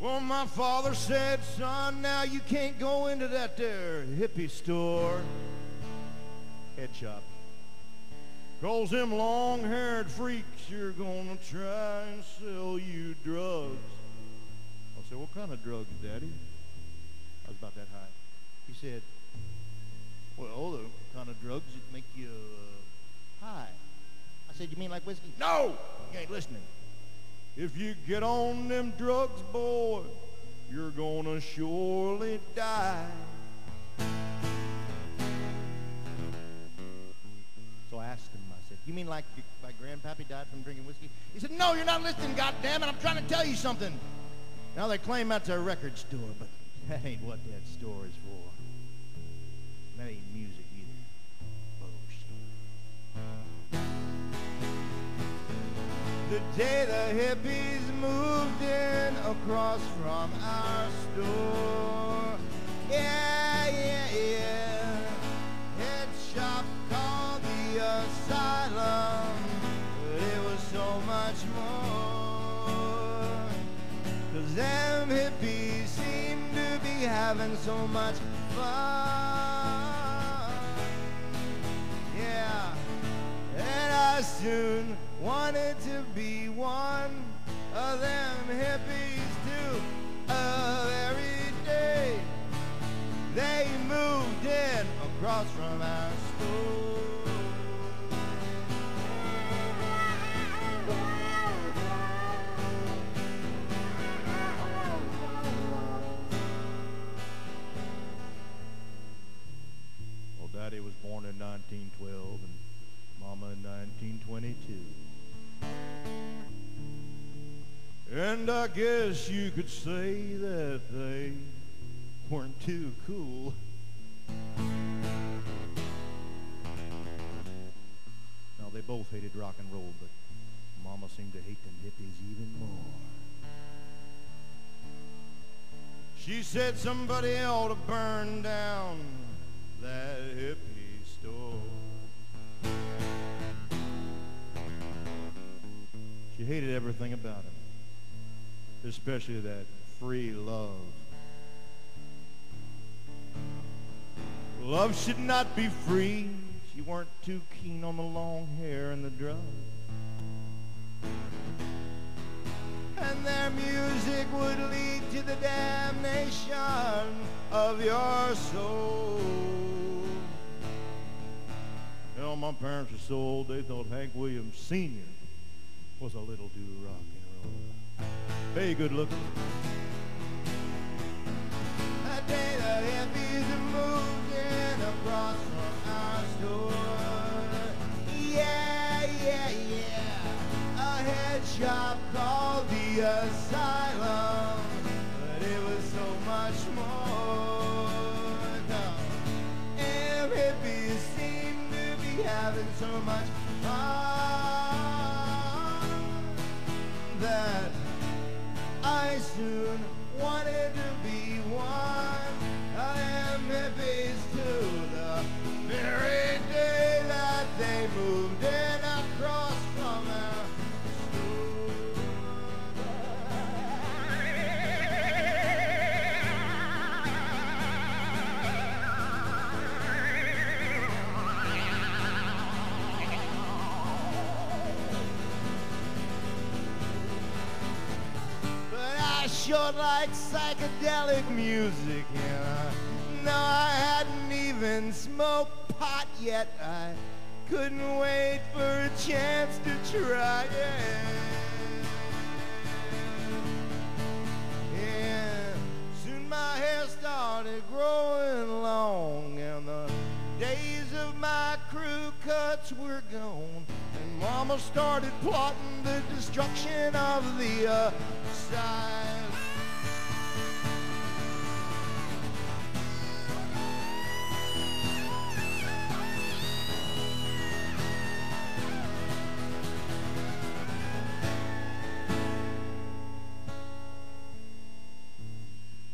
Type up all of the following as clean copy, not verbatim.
Well, my father said, son, now you can't go into that there hippie store. Headshop. 'Cause them long-haired freaks you're gonna try and sell you drugs. I said, what kind of drugs, Daddy? I was about that high. He said, well, the kind of drugs that make you high. I said, you mean like whiskey? No! You ain't listening. If you get on them drugs, boy, you're gonna surely die. So I asked him, I said, you mean like my grandpappy died from drinking whiskey? He said, no, you're not listening, goddammit, I'm trying to tell you something. Now they claim that's a record store, but that ain't what that store is for. That ain't music either. Bullshit. The day the hippies moved in across from our store. Yeah, yeah, yeah. Headshop called the Asylum, but it was so much more. 'Cause them hippies seem to be having so much fun. Yeah, and I soon wanted to be one of them hippies too. Every day they moved in across from our school. Well, Daddy was born in 1912 and Mama in 1922. And I guess you could say that they weren't too cool. Now, they both hated rock and roll, but Mama seemed to hate them hippies even more. She said somebody ought to burn down that hippie store. She hated everything about him, especially that free love. Love should not be free. She weren't too keen on the long hair and the drugs. And their music would lead to the damnation of your soul. You know, my parents were so old they thought Hank Williams Sr. was a little too rock and roll. Hey, good looking. That day the hippies moved in across from our store. Yeah, yeah, yeah. A head shop called the Asylum, but it was so much more. And hippies seem to be having so much fun that I soon wanted to be one of them hippies too. The very day that they moved in across from our school. But I sure like psychedelic music, and no, I hadn't even smoked pot yet. I couldn't wait for a chance to try it. Yeah, soon my hair started growing long, and the days of my crew cuts were gone. And Mama started plotting the destruction of the Asylum.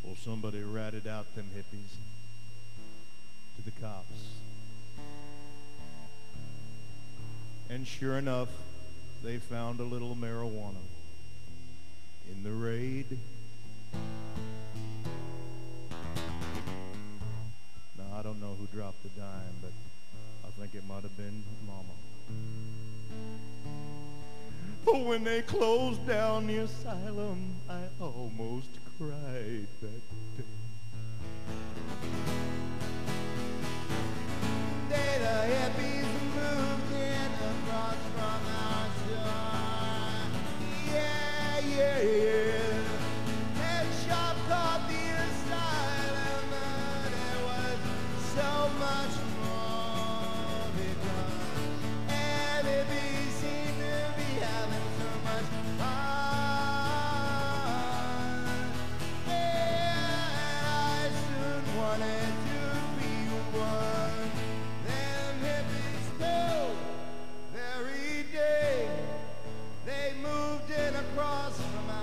Well, somebody ratted out them hippies to the cops. And sure enough, they found a little marijuana in the raid when they closed down the asylum, I almost cried that day. Day the hippies moved in across from our shore. Yeah, yeah, yeah. Headshop called the asylum, but it was so much more because everybody seemed to be having so much fun. And I soon wanted to be one. Them hippies knew every day they moved in across from our